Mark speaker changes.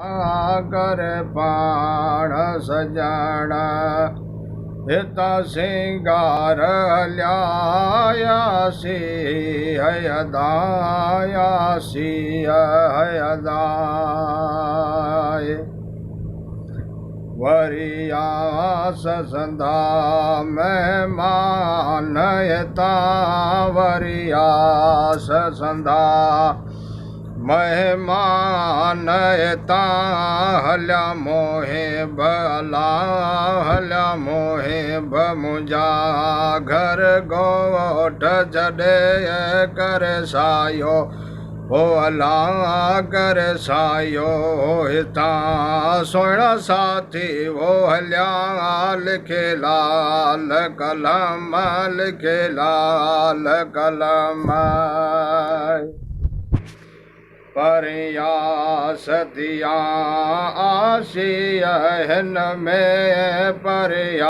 Speaker 1: कर पाण सजण हिता सिंगार हलियासी हयदायासी हयदाय वरियास संधा मेहमान हिता वरियास संधा मेहमान हिता हलिया मोहे भला हलिया मोहे मुंहिंजा घर ॻोठ छॾे कर सायो ओ अला कर सायो हितां सुहिणा साथी वो हलिया लिखे लाल कलम लिखे लाल कलम परियास दिया आसी हिन में परिया